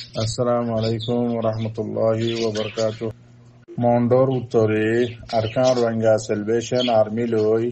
Assalamu alaikum wa rahmatullahi wa barakatuh. Mondor uttore Arkan Rohingya Salvation Army loi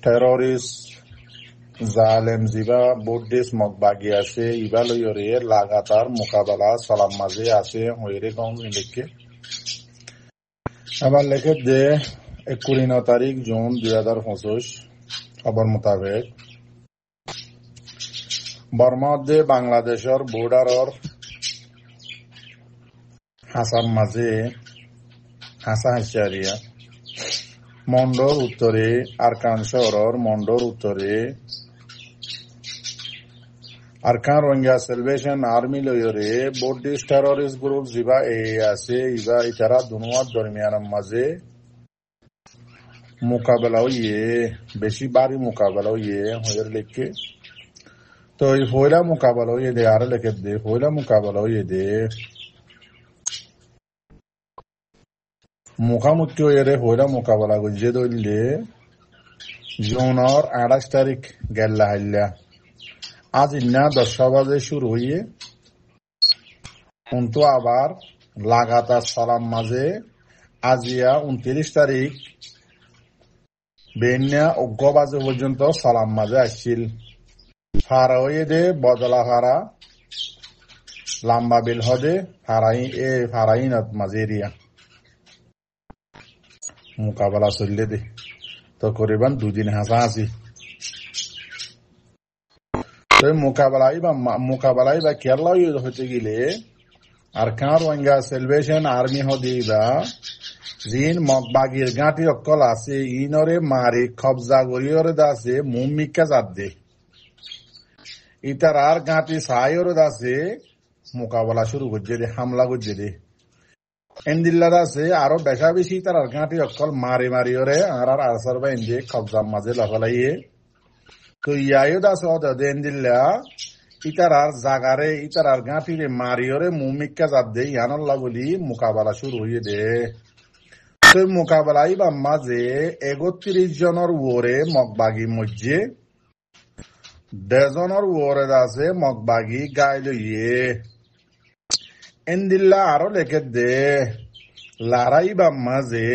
terrorist zalem ziba Buddhist mokbagi ase ibalo yore lagatar mukabala salam maze ase hoire gaon leke abar leke de 21 तारीख जून 2025 খবর মোতাবেক বর্মাদে বাংলাদেশের বর্ডারর হাসার মাঝে হাসা হাসিয়ারিয়া মন্ডর উত্তরে আরকান শহরের মন্ডর উত্তরে আরকান রোহিঙ্গা সেলভেশন আর্মি লয়রে বুদ্ধিস্ট টেররিস্ট গ্রুপ জিবা এ আছে ইবা ইতারা দুনুয়ার দরমিয়ানের মাঝে মোকাবেলা হইয়ে বেশি বাড়ি মোকাবেলা হইয়ে হইয়ের লেখকে তো এই হইলা মোকাবেলা হইয়ে দে আর লেখে দে হইলা মোকাবেলা হইয়ে দে মুখামুখি হইয়ে হইলা মোকাবেলা গুজে দইলে জুনের 28 তারিখ গেল্লা হাইল্লা আজ ইন্না 10 বাজে শুরু হইয়ে কিন্তু আবার লাগাতার সালাম মাঝে আজিয়া 29 তারিখ বেন্যা অজ্ঞ বাজে পর্যন্ত সালাম মাঝে আসছিল ফারা হইয়ে দে বদলা ফারা লম্বা বিল হদে ফারাইনত মাজেরিয়া মোকাবেলা চললে দে তো করিবান দুদিন হাসা হাসি তো মোকাবেলাই বা কেরলা হতে গেলে আরকান রোহিঙ্গা সেলভেশন আর্মি হদিবা জিন মগবাগির গাঁটি অকল আছে ইনরে মারি কবজা গরিয়রে দাসে মুমিকা জাত দে ইতার আর গাঁটি সাইরে দাসে মোকাবেলা শুরু করছে দে হামলা করছে দে এন্দিল্লা দাসে আরো বেশা বেশি তার আর গাঁটি অকল মারিওরে আর আসার বা এন্দি কবজার মাঝে লাফালাইয়ে তো ইয়ায়ো দাসে অদে এন্দিল্লা ইতার আর জাগারে ইতার আর গাঁটিরে মারিওরে মুমিকা জাত দে ইয়ানল্লা বলি মোকাবেলা শুরু হয়ে দে তো মোকাবেলাই বা মাঝে 31 জনের ওরে মগবাগি মধ্যে 10 জনের ওরে আছে মগবাগি গাই লইয়ে এন্দিল্লা আরো লেখে দে লড়াই বা মাঝে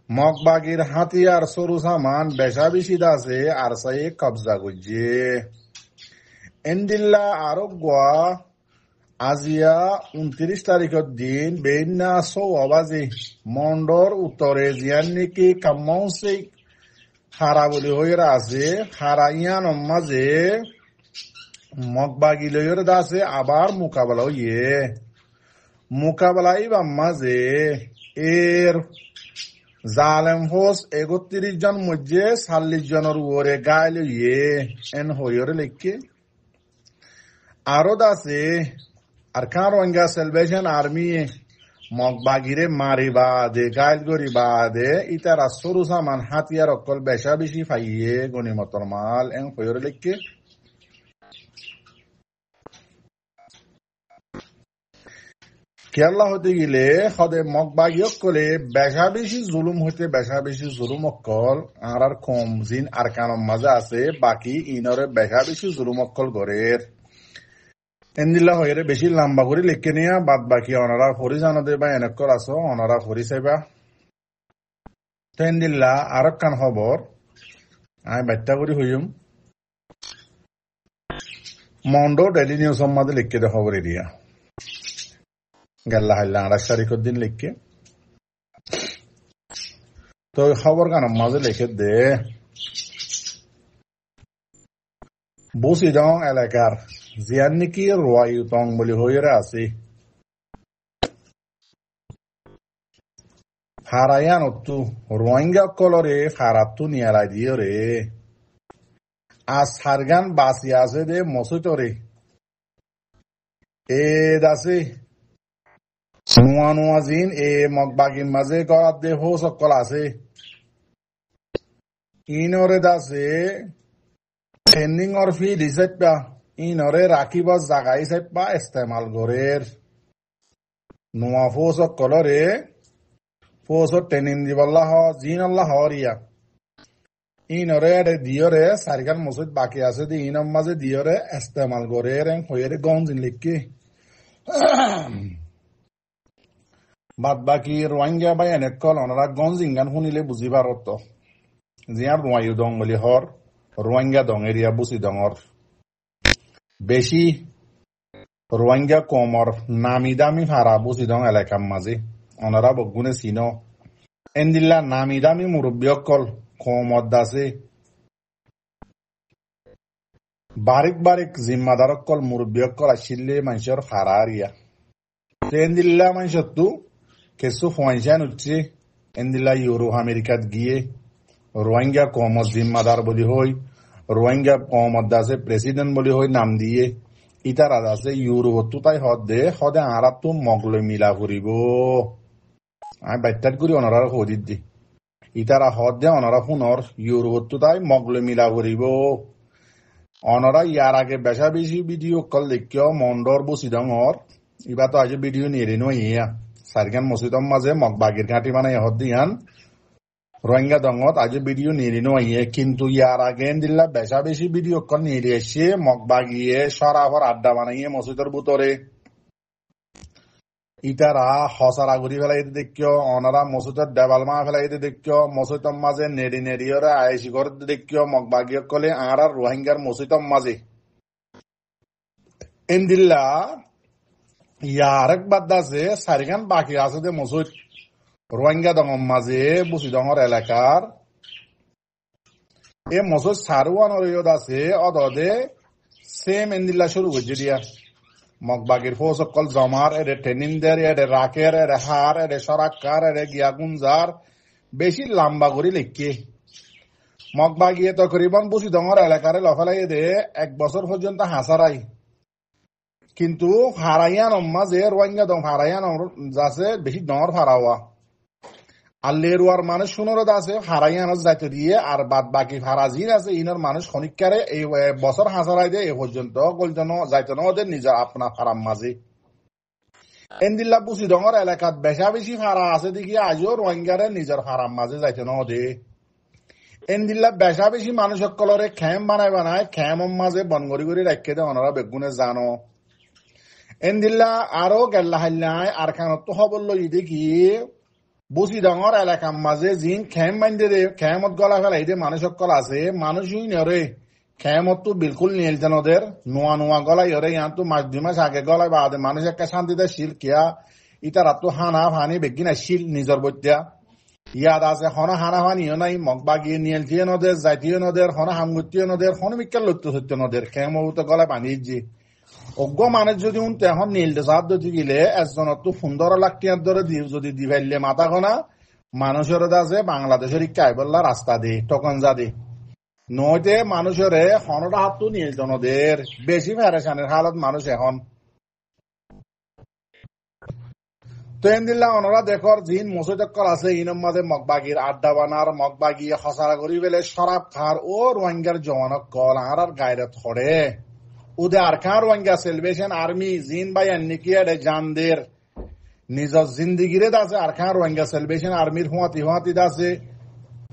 মগবাগির হাতিয়ার সরু সামান বেশা বেশি দাসে আর সাই কবজা করছে এন্দিল্লা আরো গোয়া আজিয়া 29 তারিখের দিন বেইনা 6 বাজে মন্ডর উত্তরে জিয়ান নাকি কামাউসে হারা বলি হয়ে আছে হারাইয়ান মাঝে মগবাগি লইয়ের দাসে আবার মোকাবেলা হইয়ে মোকাবেলাই বা মাঝে এর জালেম ফোর্স 31 জন মধ্যে 40 জনের উপরে গায়ে লইয়ে এন হইয়ের লেখকে আরো দাসে আরকান রোহিঙ্গা সেলভেশন আর্মি মগবাগিরে মারি বাদে গাইল গরি বাদে ইতারা সরু সামান হাতিয়ার অকল বেশা বেশি ফাইয়ে গনিমতর মাল এন হইয়ের লেখকে কেরলা হতে গেলে সদে মগবাগি অকলে বেশা বেশি জুলুম হইতে বেশা বেশি জুলুম অকল আর কম জিন আরকানের মাঝে আছে বাকি ইনরে বেশা বেশি জুলুম অকল গড়ের এন্দিল্লা হয়ে বেশি লম্বা করে লিখে নিয়া বাদ বাকি অনারা ফরি জানাতে বা এনেকর আছো অনারা ফরি চাইবা তো এন্দিল্লা আর কান খবর আমি বার্তা করি হইম মন্ডো ডেলি নিউজ মাঝে লিখে দে খবর এরিয়া গেল্লা হাইল্লা 28 তারিখের দিন লিখকে তো খবর কান মাঝে লিখে দে বসিদং এলাকার জিয়ান নাকি রোয়াইতং বলি হয়ে আছে ফারায়ান অত্তু রোহিঙ্গা কলরে ফারাত্তু নিয়ালাই দিয়ে রে আজ সারগান বাসি আছে দে মসুতরে এ দাসে নোয়া জিন এ মগবাগির মাঝে গড়াত দে হো সকল আছে ইনরে দাসে ট্রেনিং অর ফি ডিসাইড পা ইনরে রাখিব জাগাই সাইড পা ইস্তেমাল গরের নোয়া ফো সকলরে ফোসো ট্রেনিং দিবল্লাহ জিন আল্লাহ হরিয়া ইনরে দিয়রে সারিকান মসজিদ বাকি আছে দি ইনম মাঝে দিয়রে ইস্তেমাল গরের হইরে গঞ্জিন লিখকি বাদ বাকি রোহিঙ্গা বা এনেকল অনারা গঞ্জ ইঙ্গান শুনিলে বুজি পারত জিয়ার রোয়াইও দং বলি হর রোহিঙ্গা দং এরিয়া বুঝি দঙর বেশি রোহিঙ্গা কমর নামি দামি ফারা বুঝি দং এলাকার মাঝে অনারা বগুনে চিন এন্দিল্লা নামি দামি মুরব্বী অকল কমত দাসে বারিক বারিক জিম্মাদার অকল মুরব্বী অকল আসিলে মানুষের ফারা আরিয়া এন্দিল্লা মানুষের তো কিছু পয়সা উঠছে এন্দিল্লা ইউরোপ আমেরিকাত গিয়ে রোহিঙ্গা কমত জিম্মাদার বলি হই রোহিঙ্গা কমত দাসে প্রেসিডেন্ট বলি হই নাম দিয়ে ইতারা দাসে ইউরোপ তো তাই হদে আর তো মগলে মিলা ফুরিব আমি বাচ্চাত করি অনারা হদিত দি ইতারা হদে অনারা পুনর ইউরোপ তো তাই মগলে মিলা ফুরিব অনারা ইয়ার আগে বেশা বেশি ভিডিও কল দেখিও মন্ডর বসি ডর ইবা তো আজ ভিডিও নিয়ে ইয়া সারগান মসজিদর মাঝে মগবাগির ঘাটি বানাই হদিয়ান রোহিঙ্গা দঙত আজ ভিডিও নিয়ে ইয়ে কিন্তু ইয়ার আগে দিল্লা বেশা বেশি ভিডিও কল নিয়ে এসে মগবাগিয়ে সরাফর আড্ডা বানাইয়ে মসজিদের ভিতরে ইতারা হসারা ঘুরি ফেলাইতে দেখিও অনারা মসজিদের দেবাল মা ফেলাইতে দেখিও মসজিদর মাঝে নেড়ি নেড়িওরা আয়েসি করতে দেখিও মগবাগিয়ে কলে আর রোহিঙ্গার মসজিদর মাঝে এন্দিল্লা ইয়ার এক বাদ আছে সারিগান বাকি আছে যে মসজিদ রোহিঙ্গা দঙর মাঝে বুসি দঙর এলাকার এ মসজিদ সারওয়ান আছে অদে সেম এন্দিল্লা শুরু করছে দিয়া মগবাগির ফো সকল জমার এরে টেনিনদের এরে রাকের এরে হার এরে সরাক্কার এরে গিয়াগুঞ্জার বেশি লম্বা করে লিখকে মগবাগিয়ে তকরিবান বুসি দঙর এলাকারে লফেলাই দে 1 বছর পর্যন্ত হাসারাই কিন্তু হারাইয়ান মাঝে রোহিঙ্গা দং হারাইয়ান যাচ্ছে বেশি ডর হারাওয়া আর লেরুয়ার মানুষ শুনোর আছে হারাইয়ান যাইতে দিয়ে আর বাদ বাকি হারাজিন আছে ইনার মানুষ খনিকারে এই বছর হাসারাই দিয়ে এ পর্যন্ত গলজন যাইতে না ওদের নিজের আপনার ফারাম মাঝে এন্দিল্লা বুসি ডঙর এলাকাত বেশা বেশি ফারা আছে দেখি আজও রোহিঙ্গারে নিজের ফারাম মাঝে যাইতে না ওদের এন্দিল্লা বেশা বেশি মানুষ সকলরে খ্যাম বানায় খ্যাম মাঝে বনগরি করে রাখতে দেয় ওনারা বেগুনে জানো এন্দিল্লা আরো গেল্লা হাল্লাই আর খানত তো হবল দেখি বুসি ডাঙর এলাকার মাঝে জিন খ্যাম বান্ধে দে খ্যামত গলা ফেলাই দে মানুষ সকল আছে মানুষই নরে খ্যামত তো বিলকুল নিয়েলছে ওদের নোয়া নোয়া গলাই হরে ইয়ার তো মাস 2 মাস আগে গলায় বাদে মানুষ একটা শান্তিতে শিল কিয়া ইতারা তো হানা ফানি বেগি না শিল নিজের বইয়া ইয়াদ আছে হনা হানা ফানিও নাই মগবাগিয়ে নিয়েলছিয়ে নদের জাতীয় নদের হনা হামগুতীয় নদের হন মিক্কার লত্য সত্য নদের খ্যামত গলায় বানিয়েছে অজ্ঞ মানুষ যদি উনতে এখন নীলতে সাহায্য গিলে একজনের তো 15 লাখ টাকার ধরে যদি দিবাইলে মাথা গোনা মানুষের আছে বাংলাদেশের কাইবল্লা রাস্তা দে টকন যা দে নইতে মানুষের হনটা হাত তো নীলজনদের বেশি ফেরেশানের হালত মানুষ এখন তো এন্দিল্লা ওনারা দেখর জিন মসজিদকল আছে ইনম মাঝে মগবাগির আড্ডা বানার মগবাগিয়ে হসারা করি বেলে শরাব খার ও রোহিঙ্গার জওয়ানক কল আর গায়রে থরে উদে আরকান রোহিঙ্গা সেলভেশন আর্মি জিন বাই নিকিয়ারে জানদের নিজের জিন্দিগিরে দাসে আরকান রোহিঙ্গা সেলভেশন আর্মির হুয়াতি দাসে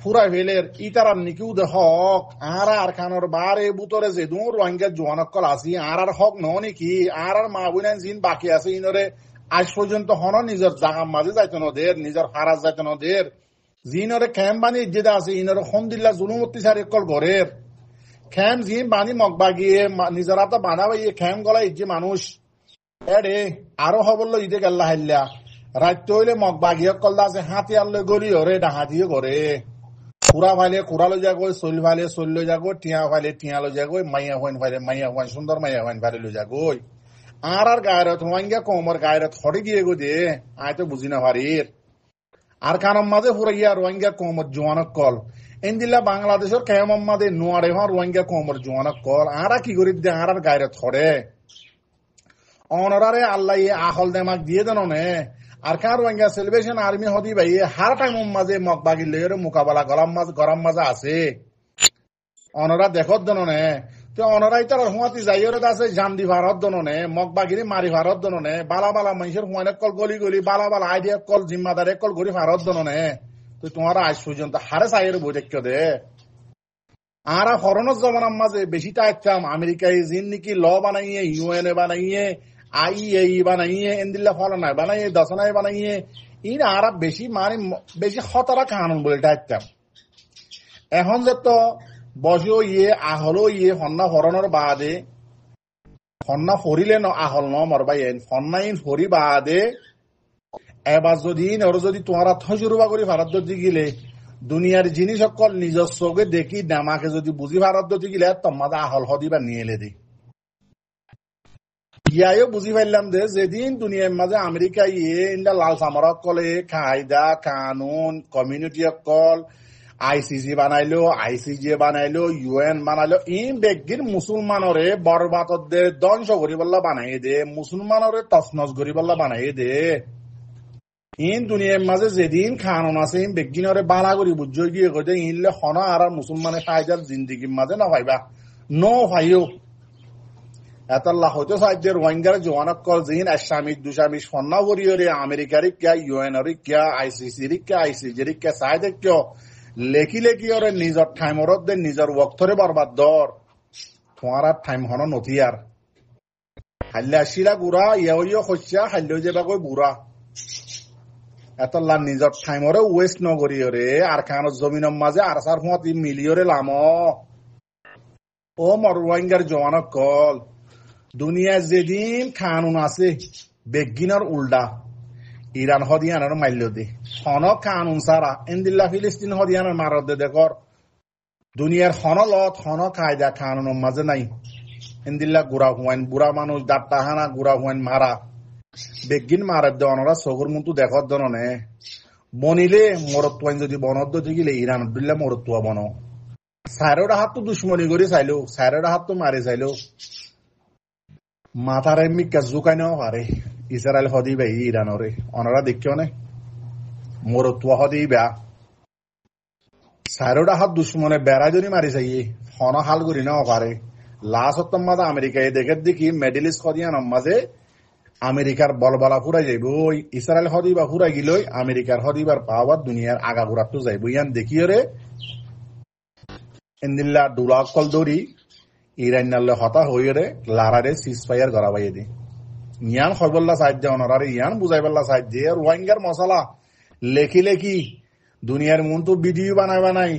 পুরা ফেলের ইতারার নিকি উদে হক আর আরকানোর বারে বুতরে যে দূর রোহিঙ্গা জোয়ানকল আসি আর হক ননি কি আর মা বুনান জিন বাকি আছে ইনরে আজ পর্যন্ত হন নিজের জাগার মাঝে যাইতো নদের নিজের ফারাজ যাইতো নদের জিনরে ক্যাম্প বানি যেটা আছে ইনরে হমদিল্লা জুলুম অত্যাচার কল ঘরের খ্যাম জিম বানি মগবাগিয়ে নিজের তো বানাবাই খ্যাম গলা ইজ্জে মানুষ এরে আরো হবল ইদে গেল্লা হাইল্লা রাত্য হইলে মগবাগিয়ে কল আছে হাতি আনলে গলি হরে ডাহাতিও করে কুড়া ফাইলে কুড়া লো যাগো চল ফাইলে চল লো যাগো টিয়া ফাইলে টিয়া লো যাগো মাইয়া হইন ফাইলে মাইয়া হইন সুন্দর মাইয়া হইন ফাইলে লো যাগো আর গায়ের রোহিঙ্গা কমর গায়ের থরে গিয়ে গো দে আয় তো বুঝি না পারির আর কানম মাঝে পুরো গিয়া রোহিঙ্গা কমর জোয়ানক কল এন্দিল্লা বাংলাদেশের কেমন মাদে নোয়ারে হওয়ার রোহিঙ্গা কমর জোয়ানক কল আর কি করি দে আর গায়ের থরে অনরারে আল্লাহ আহল দেমাক দিয়ে দেন নে আর কার রোহিঙ্গা সেলিব্রেশন আর্মি হদি ভাই হার টাইম মাঝে মগবাগি লের মোকাবেলা গরম মাঝে আছে অনরা দেখত দেন নে তো অনরাই তার হুয়াতি যাইরে আছে জান্দি ভারত দেন নে মগবাগিরি মারি ভারত দেন নে বালা বালা মানুষের হুয়ানে কল গলি গলি বালা বালা আইডিয়া কল জিম্মাদারে কল গরি ভারত দেন নে তো তোমার আজ পর্যন্ত হারে চাইয়ের বই দেখো দে আর ফরনের জমানার মাঝে বেশি টাইতাম আমেরিকায় জিন নাকি ল বানাইয়ে ইউএনএ বানাইয়ে আইয়ে ই বানাইয়ে এন্দিল্লা ফল নাই বানাইয়ে দশনাই বানাইয়ে ইন আরা বেশি মানে বেশি খতরা কানুন বলে ডাকতাম এখন যে তো বসো ইয়ে আহলো ইয়ে হন্না হরণের বাদে হন্না ফরিলে ন আহল ন মরবাই হন্নাইন ফরি বাদে এবার যদি তোমারা থজুরবা করি ভারত গিলে দুনিয়ার জিনিস সকল নিজস্বকে দেখি নামাকে যদি বুঝি ভারত গিলে তোমাদের আহল হদিবা নিয়ে এলে দি ইয়াও বুঝি পাইলাম যে যেদিন দুনিয়ার মাঝে আমেরিকা ইয়ে ইন্ডা লাল সামরক কলে কায়দা কানুন কমিউনিটি অকল আইসিসি বানাইলো আইসিজে বানাইলো ইউএন বানাইলো ইন বেগির মুসলমানরে বরবাদদের ধ্বংস করি বল্লা বানাই দে মুসলমানরে তছনছ করি বল্লা বানাই দে ইন দুনিয়ার মাঝে যেদিন কানুন আছে ইন বেগিনরে বালা করি বুঝো গিয়ে কইতে ইনলে হনা আর মুসলমানের ফায়দার জিন্দিগির মাঝে না পাইবা নো ভাইও এতাল্লাহ হয়তো সাহায্যের রোহিঙ্গার জওয়ানক কল জিন আসামিক দুসামিক সন্না করিয়রে আমেরিকার কিয়া ইউএনর কিয়া আইসিসির কিয়া আইসিজির কিয়া সাইডে কিয় লেখি লেখি ওরে নিজর ঠাইমরত দে নিজর ওয়াক্তরে বরবাদ দর তোমার ঠাইম হন নথিয়ার হাল্লা শিরা গুড়া ইয়ে শস্যা হাল্য যাবা কই বুড়া এতাল্লাহ নিজর ঠাইমরে ওয়েস্ট নগরিয়রে আর খানোর জমিনের মাঝে আর সার হুঁত মিলিয়রে লাম ও মর রোহিঙ্গার জওয়ানক কল দুনিয়া যেদিন কানুন আছে বেগিনার উল্টা ইরান হদিয়ানোর মাল্য দে হন কানুন সারা ইন্দিল্লা ফিলিস্তিন হদিয়ানোর মারত দে দেখর দুনিয়ার হন লত হন কায়দা কানুনের মাঝে নাই ইন্দিল্লা গুড়া হুয়াইন বুড়া মানুষ দাঁতটা হানা গুড়া হুয়াইন মারা বেগিন মারার দে অনরা চকুর মতো দেখর দনে বনিলে মরত্বাইন যদি বনদ গিলে ইরান দিল্লা মরত্বা বন সাইরোটা হাত তো দুশ্মনী করে চাইলো সাইরোটা হাত তো মারে চাইলো মাথার এমনি জুকাই নেওয়া পারে ইসরায়েল হদি বে ইরানরে অনারা দেখিও নে মরতুয়া হদি বেয়া সাইরোটা হাত দুশ্মনে বেড়া যদি মারি চাইয়ে হন হাল করি নেওয়া পারে লাস্ট মাঝে আমেরিকায় দেখে দেখি মিডল ইস্ট হদিয়ানোর মাঝে আমেরিকার বলবলা ফুরাই যাইব ইসরায়েল হদিবা ফুরাই গিলই আমেরিকার হদিবার পাওয়ার দুনিয়ার আগা ঘুরাতো যাইব ইয়ান দেখিও রে ইন্দিল্লা ডুলা কল দৌড়ি ইরান্নালে হতা হইরে লারারে সিজফায়ার গড়াবাই দি ইয়ান খবল্লা সাহায্য অনারে ইয়ান বুঝাইবল্লা সাহায্য রোহিঙ্গার মশলা লেখি লেখি দুনিয়ার মন তো ভিডিও বানাই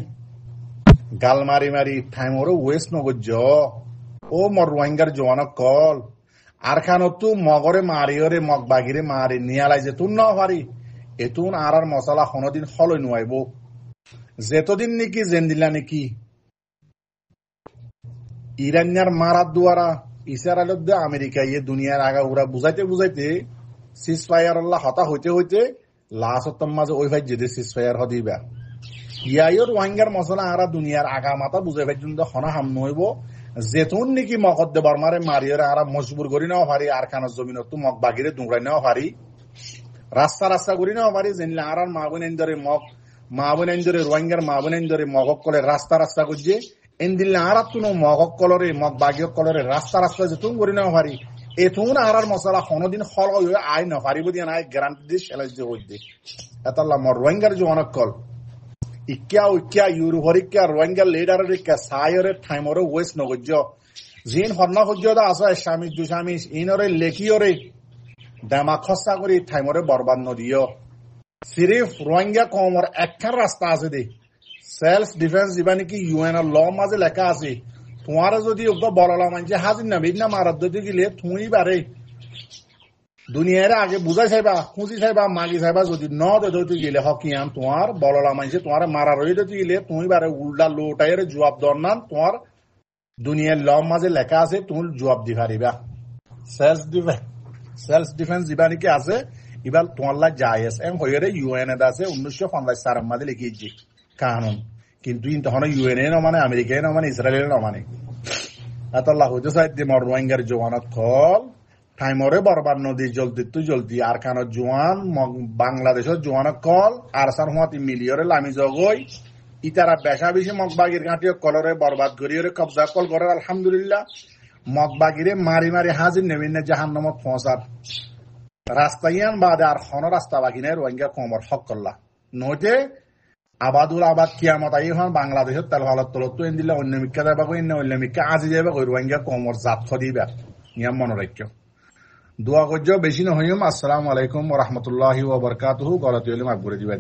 গাল মারি মারি টাইমরে ওয়েস্ট নগজ ও মর রোহিঙ্গার জওয়ানক কল আর খানত মগরে মারিয়রে মগ বাগিরে মারি নিয়ালাই যে তুন না পারি এতুন আর মশলা কোনদিন হলই নুয়াইব যেতদিন নাকি জেন্দিলা নাকি ইরানিয়ার মারার দুয়ারা ইসরায়েলের দে আমেরিকা ইয়ে দুনিয়ার আগা উড়া বুঝাইতে বুঝাইতে সিজফায়ার আল্লাহ হতা হইতে হইতে লাস্ট মাঝে ওই ভাই যেতে সিজফায়ার হদিবা ইয়াইও রোহিঙ্গার মশলা আরা দুনিয়ার আগা মাথা বুঝাই ভাই জন্য হনা হাম নইব যেতুন নাকি মকদ দে বর্মারে মারিয়রে আরা মজবুর করি নেওয়া পারি আর খানার জমিনত তো মগ বাগিরে দুংরাই নেওয়া পারি রাস্তা রাস্তা করি নেওয়া পারি জেনলে আর মা বোন এন্দরে মগ মা বোন এন্দরে রোহিঙ্গার মা বোন এন্দরে মগক কলে রাস্তা রাস্তা করছে এন্দিল্লা আর তুনো মগক কলরে মগ বাগিয়ক কলরে রাস্তা রাস্তা যেতুন করি নেওয়া পারি এতুন আর মশলা কোনদিন হল আই না পারিব দিয়া নাই গ্যারান্টি দিয়ে সেলাই যে হইতে এতাল্লা মর রোহিঙ্গার যে অনেক কল ইক্যা ইউরোপরিক্যা রোহিঙ্গার লিডারের ইক্যা সায়রে ঠাইমরে ওয়েস্ট নগজ্য জিন হন্না সহ্যতা আছে স্বামী দুস্বামী ইনরে লেখিয়রে দামা খসা করি ঠাইমরে বরবাদ নদিও সিরিফ রোহিঙ্গা কমর একখান রাস্তা আছে দে সেলফ ডিফেন্স দিবা নাকি ইউএন এর ল মাঝে লেখা আছে তোমার যদি বললা মানছে হাজির নামির না মারার দিতে গেলে তুমি বারে দুনিয়ারে আগে বুঝাই চাইবা খুঁজি চাইবা মাগি চাইবা যদি ন দিতে গেলে হকিয়ান তোমার বললা মানছে তোমার মারা রয়ে দিতে গেলে তুমি বারে উল্টা লোটাইয়ের জবাব দর না তোমার দুনিয়ার ল মাঝে লেখা আছে তুমি জবাব দি পারিবা সেলফ ডিফেন্স দিবা নাকি আছে এবার তোমার লাগ জায়েজ এম হইরে ইউএন এ আছে 1950 সালের মাঝে লিখিয়েছি কানুন কিন্তু তখন ইউএন এ ন মানে আমেরিকা ন মানে ইসরায়েল ন মানে আল্লাহ হইতে সাইড দি মর রোহিঙ্গার জওয়ানত কল টাইমরে বরবাদ নদী জলদি আর কানত জোয়ান বাংলাদেশের জোয়ানত কল আর সার হুয়াতি মিলিয়রে লামি জগই ইতারা বেশা বেশি মগবাগির ঘাটিও কলরে বরবাদ করিয়রে কবজা কল করে আলহামদুলিল্লাহ মগবাগিরে মারি মারি হাজির নেবেন জাহান্নামত পৌঁছার রাস্তাইয়ান বাদে আর খন রাস্তা বাকি নাই রোহিঙ্গা কমর হক করলা নইতে আবাদুল আবাদ কিয়ামত আই হন বাংলাদেশের তেল হালত তলত তো দিলে অন্য মিক্কা যাবা কই অন্য মিক্কা আজি যাবা কই রোহিঙ্গা কমর জাত দিবা নিয়ম মনে রাখিও দোয়া করছো বেশি নহইম। আসসালামু আলাইকুম ওয়া রাহমাতুল্লাহি ওয়া বারাকাতুহু। গলাতে হইলে মাফ করে দিবা।